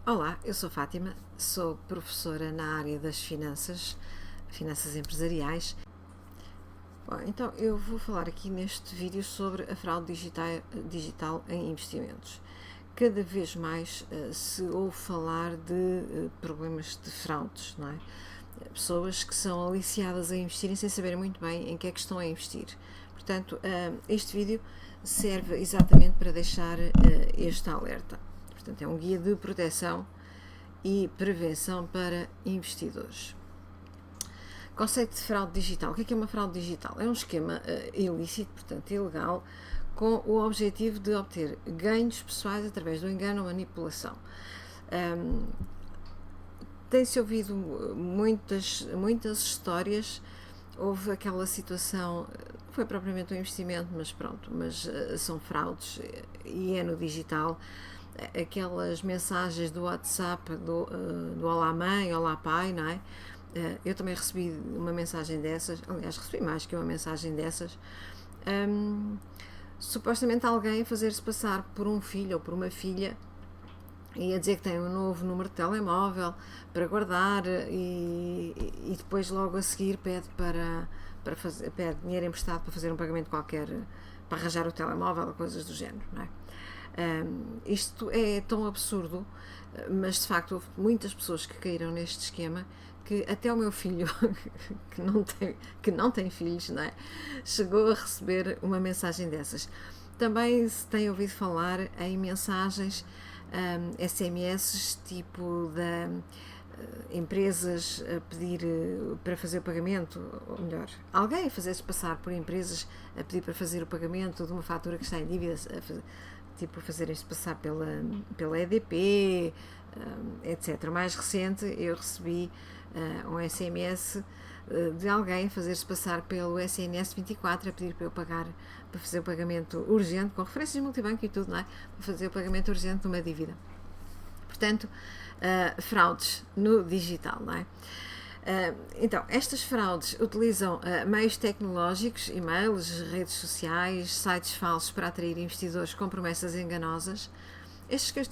Olá, eu sou Fátima, sou professora na área das finanças empresariais. Bom, então eu vou falar aqui neste vídeo sobre a fraude digital em investimentos. Cada vez mais se ouve falar de problemas de fraudes, não é? Pessoas que são aliciadas a investirem sem saberem muito bem em que é que estão a investir. Portanto, este vídeo serve exatamente para deixar este alerta. Portanto, é um guia de proteção e prevenção para investidores. Conceito de fraude digital. O que é uma fraude digital? É um esquema ilícito, portanto ilegal, com o objetivo de obter ganhos pessoais através do engano ou manipulação. Tem-se ouvido muitas histórias. Houve aquela situação, não foi propriamente um investimento, mas pronto, são fraudes e é no digital. Aquelas mensagens do WhatsApp do Olá Mãe, Olá Pai, não é? Eu também recebi uma mensagem dessas, aliás, recebi mais que uma mensagem dessas. Supostamente alguém a fazer-se passar por um filho ou por uma filha e a dizer que tem um novo número de telemóvel para guardar e depois logo a seguir pede pede dinheiro emprestado para fazer um pagamento qualquer, para arranjar o telemóvel, coisas do género, não é? Isto é tão absurdo, mas de facto houve muitas pessoas que caíram neste esquema, que até o meu filho, que não tem filhos, não é? Chegou a receber uma mensagem dessas. Também se tem ouvido falar em mensagens SMS tipo empresas a pedir para fazer o pagamento, ou melhor, alguém a fazer-se passar por empresas a pedir para fazer o pagamento de uma fatura que está em dívida, tipo fazerem-se passar pela EDP, etc. Mais recente, eu recebi um SMS de alguém a fazer-se passar pelo SNS 24 a pedir para eu pagar, para fazer o pagamento urgente, com referências multibanco e tudo, não é? Para fazer o pagamento urgente de uma dívida. Portanto, fraudes no digital, não é? Então, estas fraudes utilizam meios tecnológicos, e-mails, redes sociais, sites falsos para atrair investidores com promessas enganosas. Estes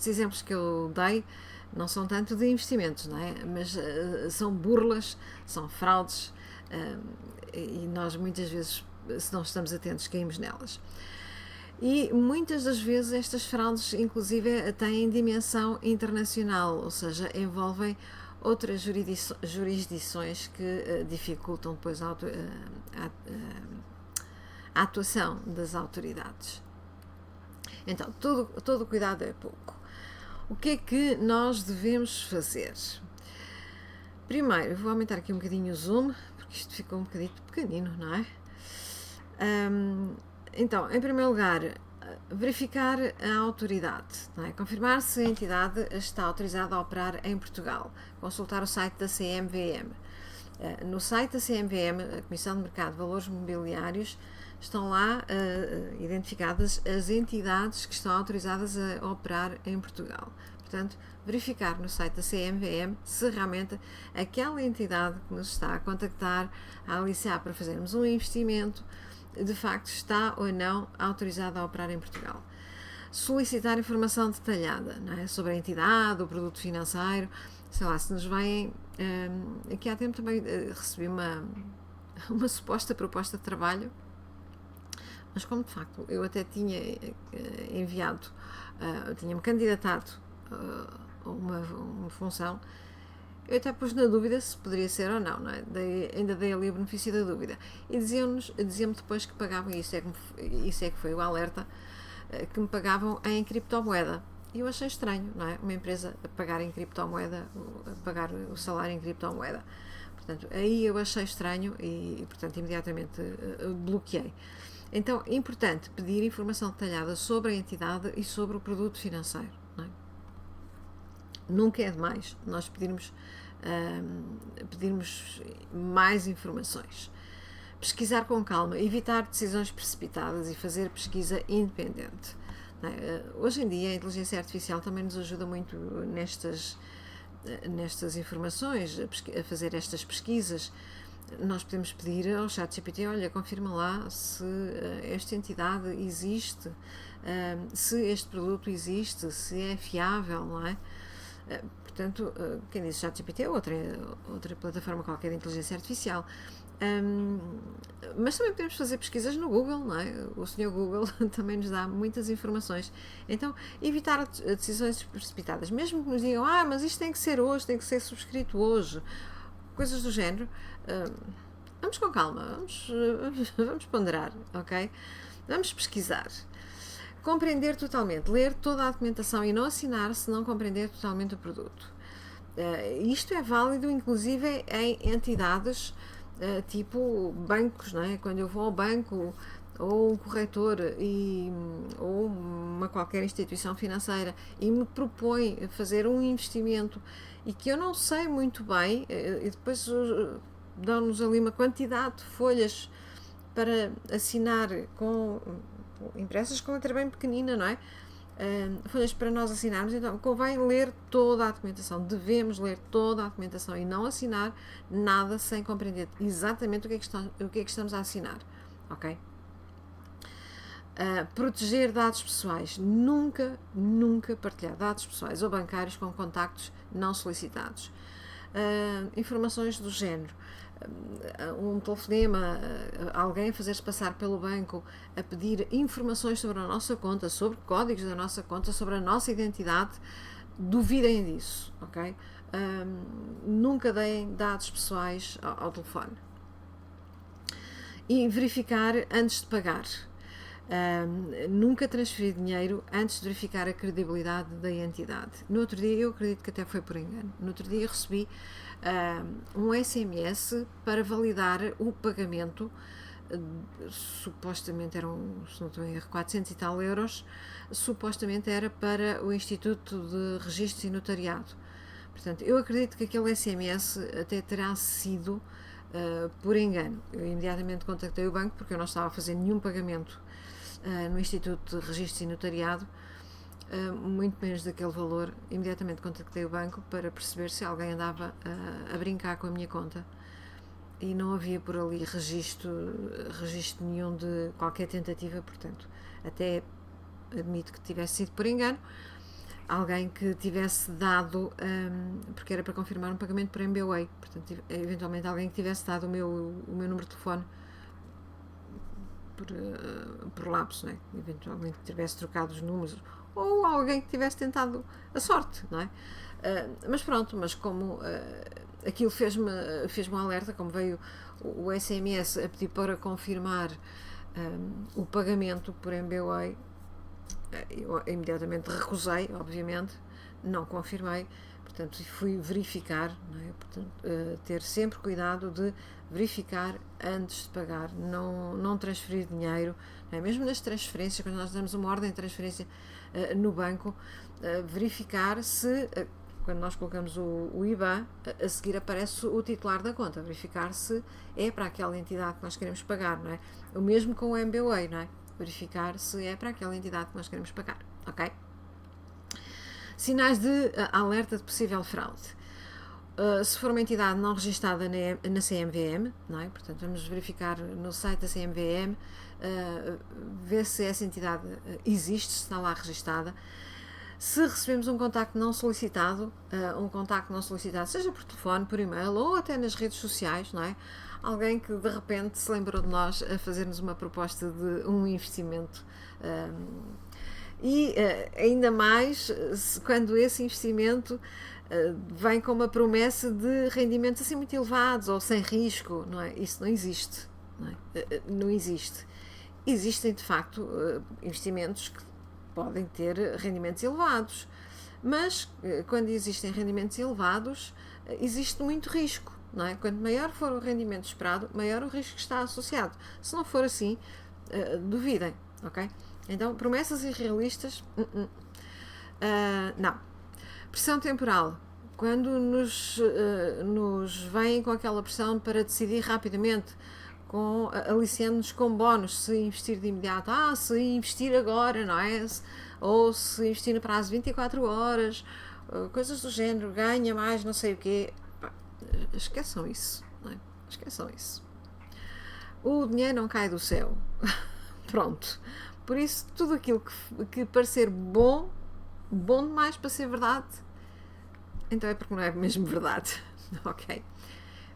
exemplos que eu dei não são tanto de investimentos, não é? Mas são burlas, são fraudes e nós muitas vezes, se não estamos atentos, caímos nelas. E muitas das vezes estas fraudes, inclusive, têm dimensão internacional, ou seja, envolvem outras jurisdições que dificultam depois a atuação das autoridades. Então, todo cuidado é pouco. O que é que nós devemos fazer? Primeiro, eu vou aumentar aqui um bocadinho o zoom, porque isto ficou um bocadinho pequenino, não é? Então, em primeiro lugar, verificar a autoridade, não é? Confirmar se a entidade está autorizada a operar em Portugal. Consultar o site da CMVM. No site da CMVM, a Comissão de Mercado de Valores Mobiliários, estão lá identificadas as entidades que estão autorizadas a operar em Portugal. Portanto, verificar no site da CMVM se realmente aquela entidade que nos está a contactar, a aliciar para fazermos um investimento, de facto está ou não autorizada a operar em Portugal. Solicitar informação detalhada, não é? Sobre a entidade, o produto financeiro, sei lá, se nos vêm... aqui há tempo também recebi uma suposta proposta de trabalho, mas como de facto eu até tinha enviado, tinha-me candidatado a uma função, eu até pus na dúvida se poderia ser ou não, não é? Ainda dei ali o benefício da dúvida. E diziam-me depois que pagavam, isso é que foi o alerta, que me pagavam em criptomoeda. E eu achei estranho, não é? Uma empresa a pagar em criptomoeda, a pagar o salário em criptomoeda. Portanto, aí eu achei estranho e portanto, imediatamente bloqueei. Então, é importante pedir informação detalhada sobre a entidade e sobre o produto financeiro, não é? Nunca é demais nós pedirmos mais informações. Pesquisar com calma, evitar decisões precipitadas e fazer pesquisa independente. Hoje em dia a inteligência artificial também nos ajuda muito nestas informações, a fazer estas pesquisas. nós podemos pedir ao ChatGPT, olha, confirma lá se esta entidade existe, se este produto existe, se é fiável, não é? Portanto, quem diz ChatGPT é outra plataforma qualquer de inteligência artificial. Mas também podemos fazer pesquisas no Google, não é? O senhor Google também nos dá muitas informações. Então, evitar decisões precipitadas, mesmo que nos digam, mas isto tem que ser hoje, tem que ser subscrito hoje, coisas do género. Vamos com calma, vamos ponderar, ok? Vamos pesquisar. Compreender totalmente, ler toda a documentação e não assinar se não compreender totalmente o produto. Isto é válido, inclusive, em entidades tipo bancos, não é? Quando eu vou ao banco ou um corretor ou uma qualquer instituição financeira e me propõe fazer um investimento e que eu não sei muito bem, e depois dão-nos ali uma quantidade de folhas para assinar impressas com letra bem pequenina, não é? Folhas para nós assinarmos, então convém ler toda a documentação, devemos ler toda a documentação e não assinar nada sem compreender exatamente o que é que estamos a assinar, ok? Proteger dados pessoais, nunca partilhar dados pessoais ou bancários com contactos não solicitados. Informações do género, um telefonema, alguém fazer-se passar pelo banco a pedir informações sobre a nossa conta, sobre códigos da nossa conta, sobre a nossa identidade, duvidem disso, ok? Nunca deem dados pessoais ao telefone. E verificar antes de pagar. Nunca transferir dinheiro antes de verificar a credibilidade da entidade. No outro dia, eu acredito que até foi por engano, no outro dia recebi um SMS para validar o pagamento, supostamente eram, se não estou em erro, 400 e tal euros, supostamente era para o Instituto de Registros e Notariado. Portanto, eu acredito que aquele SMS até terá sido por engano. Eu imediatamente contactei o banco porque eu não estava a fazer nenhum pagamento no Instituto de Registros e Notariado, muito menos daquele valor. Imediatamente contactei o banco para perceber se alguém andava a brincar com a minha conta e não havia por ali registro nenhum de qualquer tentativa, portanto, até admito que tivesse sido por engano, alguém que tivesse dado, porque era para confirmar um pagamento por MBWay, portanto, eventualmente alguém que tivesse dado o meu número de telefone por lapso, não é? Eventualmente tivesse trocado os números, ou alguém que tivesse tentado a sorte, não é? Mas pronto, mas como aquilo fez-me um alerta, como veio o SMS a pedir para confirmar o pagamento por MBWay, eu imediatamente recusei, obviamente, não confirmei, portanto fui verificar, não é? Portanto, ter sempre cuidado de verificar antes de pagar, não transferir dinheiro, não é? Mesmo nas transferências, quando nós damos uma ordem de transferência no banco, verificar se, quando nós colocamos o IBAN, a seguir aparece o titular da conta, verificar se é para aquela entidade que nós queremos pagar, não é? O mesmo com o MBWay, não é? Verificar se é para aquela entidade que nós queremos pagar, ok? Sinais de alerta de possível fraude. Se for uma entidade não registada na CMVM, não é? Portanto, vamos verificar no site da CMVM, ver se essa entidade existe, se está lá registada. Se recebemos um contacto não solicitado, seja por telefone, por e-mail ou até nas redes sociais, não é? Alguém que de repente se lembrou de nós a fazer-nos uma proposta de um investimento. E ainda mais quando esse investimento vem com uma promessa de rendimentos assim muito elevados ou sem risco, não é? Isso não existe, não é? Não existe. Existem de facto investimentos que podem ter rendimentos elevados, mas quando existem rendimentos elevados existe muito risco, não é? Quanto maior for o rendimento esperado, maior o risco que está associado. Se não for assim, duvidem, ok? Então, promessas irrealistas, não. Pressão temporal. Quando nos vêm com aquela pressão para decidir rapidamente, aliciando-nos com bónus, se investir de imediato, se investir agora, não é? Ou se investir no prazo de 24 horas, coisas do género, ganha mais, não sei o quê. Esqueçam isso, não é? Esqueçam isso. O dinheiro não cai do céu. Pronto. Por isso, tudo aquilo que parecer bom demais para ser verdade, então é porque não é mesmo verdade. Ok?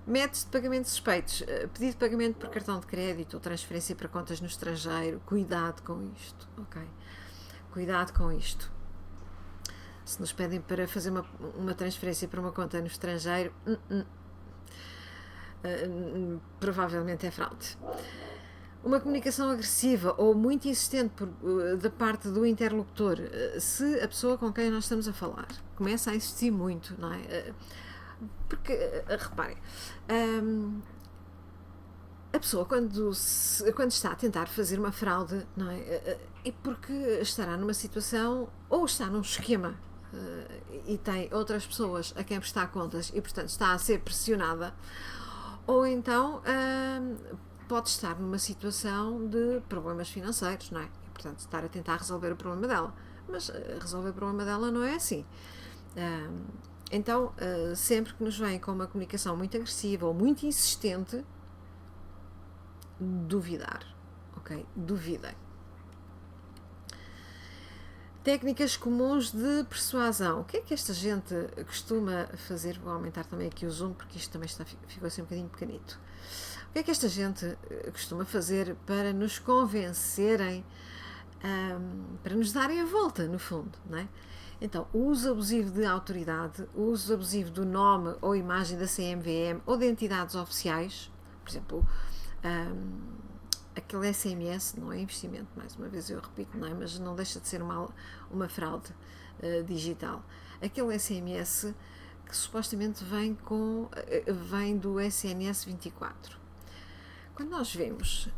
Métodos de pagamento suspeitos. Pedido de pagamento por cartão de crédito ou transferência para contas no estrangeiro. Cuidado com isto. Ok? Cuidado com isto. Se nos pedem para fazer uma transferência para uma conta no estrangeiro, provavelmente é fraude. Uma comunicação agressiva ou muito insistente da parte do interlocutor, se a pessoa com quem nós estamos a falar começa a insistir muito, não é? Porque, reparem, a pessoa quando está a tentar fazer uma fraude, não é? É porque estará numa situação ou está num esquema e tem outras pessoas a quem prestar contas e, portanto, está a ser pressionada, ou então pode estar numa situação de problemas financeiros, não é? E, portanto, estar a tentar resolver o problema dela. Mas resolver o problema dela não é assim. Então, sempre que nos vem com uma comunicação muito agressiva ou muito insistente, duvidar, ok? Duvidem. Técnicas comuns de persuasão. O que é que esta gente costuma fazer? Vou aumentar também aqui o zoom, porque isto também ficou assim um bocadinho pequenito. O que é que esta gente costuma fazer para nos convencerem, para nos darem a volta, no fundo, não é? Então, o uso abusivo de autoridade, o uso abusivo do nome ou imagem da CMVM ou de entidades oficiais, por exemplo, aquele SMS não é investimento, mais uma vez eu repito, não é? Mas não deixa de ser uma fraude digital. Aquele SMS que supostamente vem do SNS 24. Quando nós vemos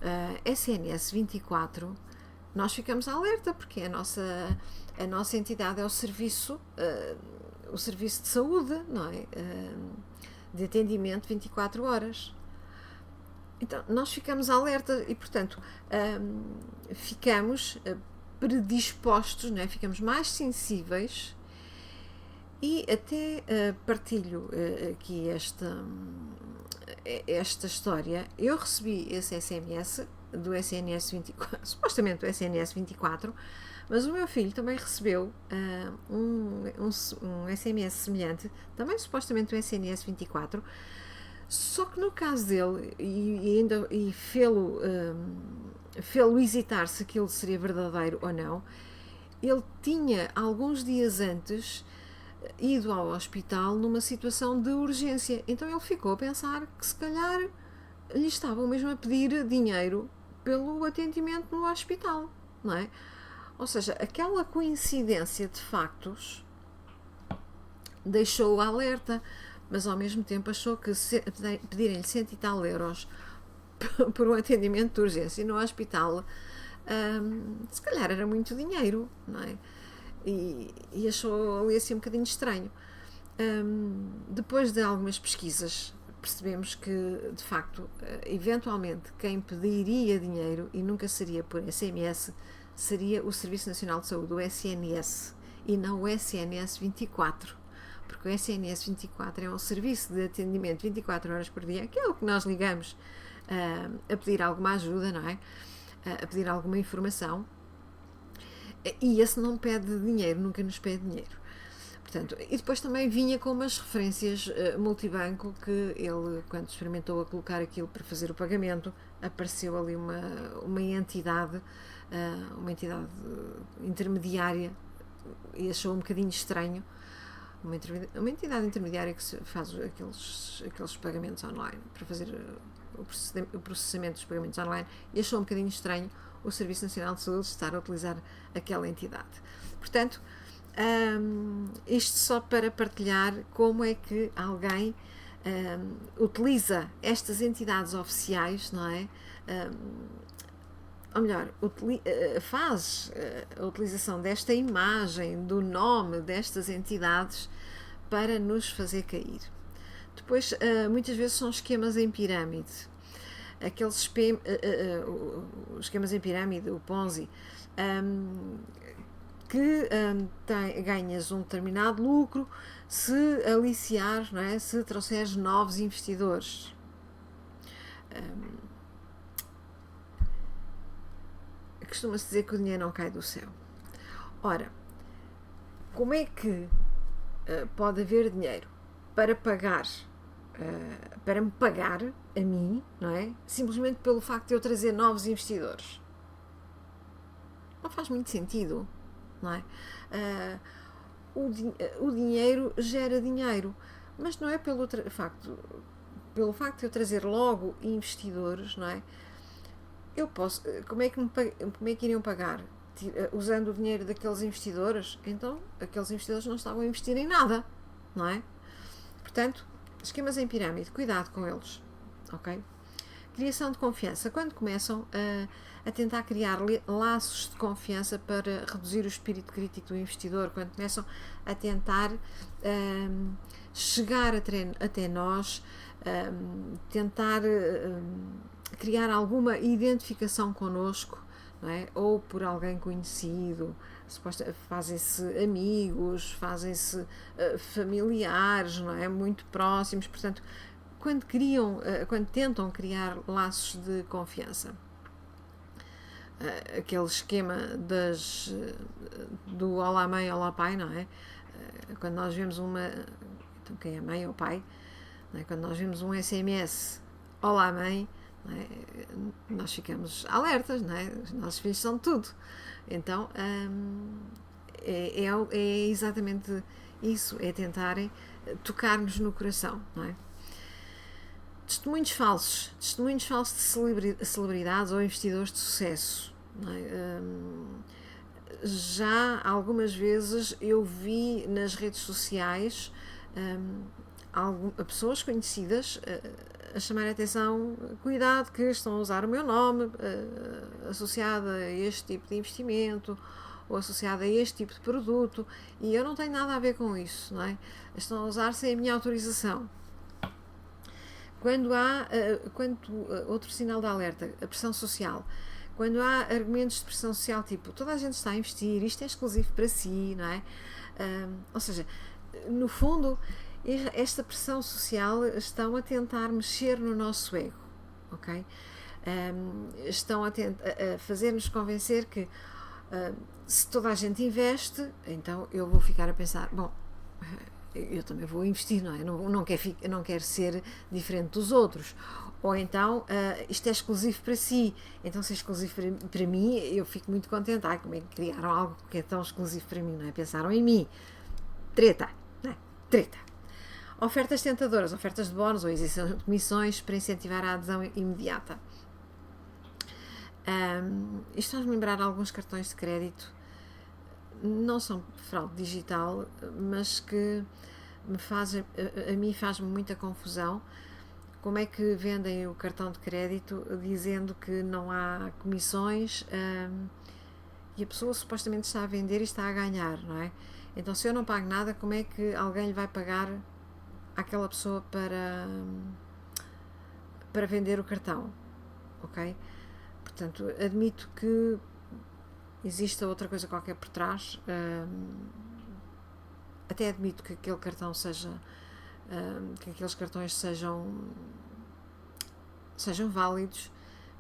SNS 24, nós ficamos alerta, porque a nossa entidade é o serviço de saúde, não é? De atendimento 24 horas. Então, nós ficamos alerta e, portanto, ficamos predispostos, não é? Ficamos mais sensíveis e até partilho aqui esta história. Eu recebi esse SMS do SNS 24, supostamente do SNS 24, mas o meu filho também recebeu um SMS semelhante, também supostamente do SNS 24, só que no caso dele, e fê-lo hesitar se aquilo seria verdadeiro ou não, ele tinha alguns dias antes ido ao hospital numa situação de urgência, então ele ficou a pensar que se calhar lhe estavam mesmo a pedir dinheiro pelo atendimento no hospital, não é? Ou seja, aquela coincidência de factos deixou-o alerta, mas ao mesmo tempo achou que pedirem-lhe 100 e tal euros por um atendimento de urgência no hospital, se calhar era muito dinheiro, não é? E achou ali assim um bocadinho estranho. Depois de algumas pesquisas, percebemos que, de facto, eventualmente quem pediria dinheiro, e nunca seria por SMS, seria o Serviço Nacional de Saúde, o SNS, e não o SNS 24. Porque o SNS 24 é um serviço de atendimento 24 horas por dia, que é o que nós ligamos a pedir alguma ajuda, não é? A pedir alguma informação. E esse não pede dinheiro, nunca nos pede dinheiro. Portanto, e depois também vinha com umas referências multibanco que ele, quando experimentou a colocar aquilo para fazer o pagamento, apareceu ali uma entidade intermediária, e achou um bocadinho estranho. Uma entidade intermediária que faz aqueles pagamentos online, para fazer o processamento dos pagamentos online, e achou um bocadinho estranho o Serviço Nacional de Saúde estar a utilizar aquela entidade. Portanto, isto só para partilhar como é que alguém utiliza estas entidades oficiais, não é? Ou melhor, faz a utilização desta imagem, do nome destas entidades para nos fazer cair. Depois, muitas vezes são esquemas em pirâmide. Aqueles esquemas em pirâmide, o Ponzi, que ganhas um determinado lucro se aliciares, não é? Se trouxeres novos investidores. Costuma-se dizer que o dinheiro não cai do céu. Ora, como é que pode haver dinheiro para pagar, para me pagar a mim, não é? Simplesmente pelo facto de eu trazer novos investidores? Não faz muito sentido, não é? O dinheiro gera dinheiro, mas não é pelo facto de eu trazer logo investidores, não é? Eu posso, como é que iriam pagar? Usando o dinheiro daqueles investidores? Então, aqueles investidores não estavam a investir em nada, não é? Portanto, esquemas em pirâmide, cuidado com eles, ok? Criação de confiança. Quando começam a tentar criar laços de confiança para reduzir o espírito crítico do investidor, quando começam a tentar chegar até nós, tentar criar alguma identificação connosco, não é? Ou por alguém conhecido, fazem-se amigos, fazem-se familiares, não é? Muito próximos, portanto, quando tentam criar laços de confiança, aquele esquema do olá mãe, olá pai, não é? Quando nós vemos então quem é mãe ou pai, não é? Quando nós vemos um SMS olá mãe, não é? Nós ficamos alertas, não é? Os nossos filhos são tudo. Então é exatamente isso, é tentarem tocar-nos no coração, não é? Testemunhos falsos de celebridades ou investidores de sucesso, não é? Já algumas vezes eu vi nas redes sociais pessoas conhecidas a chamar a atenção: cuidado que estão a usar o meu nome associado a este tipo de investimento ou associado a este tipo de produto, e eu não tenho nada a ver com isso, não é? Estão a usar sem a minha autorização. Outro sinal de alerta, a pressão social. Quando há argumentos de pressão social, tipo, toda a gente está a investir, isto é exclusivo para si, não é? Ou seja, no fundo, esta pressão social estão a tentar mexer no nosso ego, ok? Estão a fazer-nos convencer que se toda a gente investe, então eu vou ficar a pensar, bom, eu também vou investir, não é? Não quero ser diferente dos outros. Ou então, isto é exclusivo para si, então se é exclusivo para mim, eu fico muito contente. Como é que criaram algo que é tão exclusivo para mim, não é? Pensaram em mim. Treta, não é? Treta. Ofertas tentadoras, ofertas de bónus ou isenção de comissões para incentivar a adesão imediata. Isto faz-me lembrar alguns cartões de crédito, não são fraude digital, mas que a mim faz-me muita confusão. Como é que vendem o cartão de crédito dizendo que não há comissões e a pessoa supostamente está a vender e está a ganhar, não é? Então, se eu não pago nada, como é que alguém lhe vai pagar àquela pessoa para vender o cartão, ok? Portanto, admito que exista outra coisa qualquer por trás, até admito que aquele cartão que aqueles cartões sejam válidos,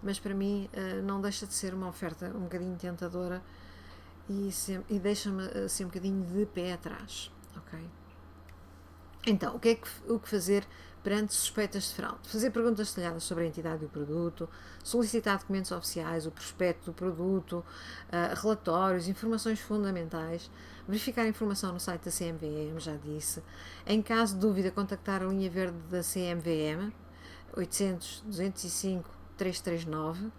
mas para mim não deixa de ser uma oferta um bocadinho tentadora e deixa-me assim um bocadinho de pé atrás, ok? Então, o que fazer perante suspeitas de fraude? Fazer perguntas detalhadas sobre a entidade do produto, solicitar documentos oficiais, o prospecto do produto, relatórios, informações fundamentais, verificar a informação no site da CMVM, já disse. Em caso de dúvida, contactar a linha verde da CMVM, 800 205 339.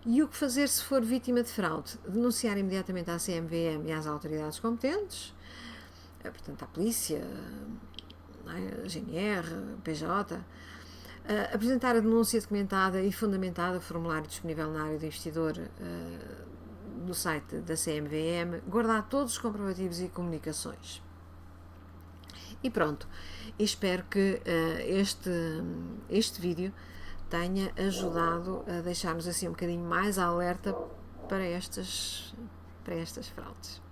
E o que fazer se for vítima de fraude? Denunciar imediatamente à CMVM e às autoridades competentes, portanto à polícia, a GNR, PJ, apresentar a denúncia documentada e fundamentada, formulário disponível na área do investidor do site da CMVM, guardar todos os comprovativos e comunicações. E pronto, espero que este vídeo tenha ajudado a deixar-nos assim um bocadinho mais alerta para estas fraudes.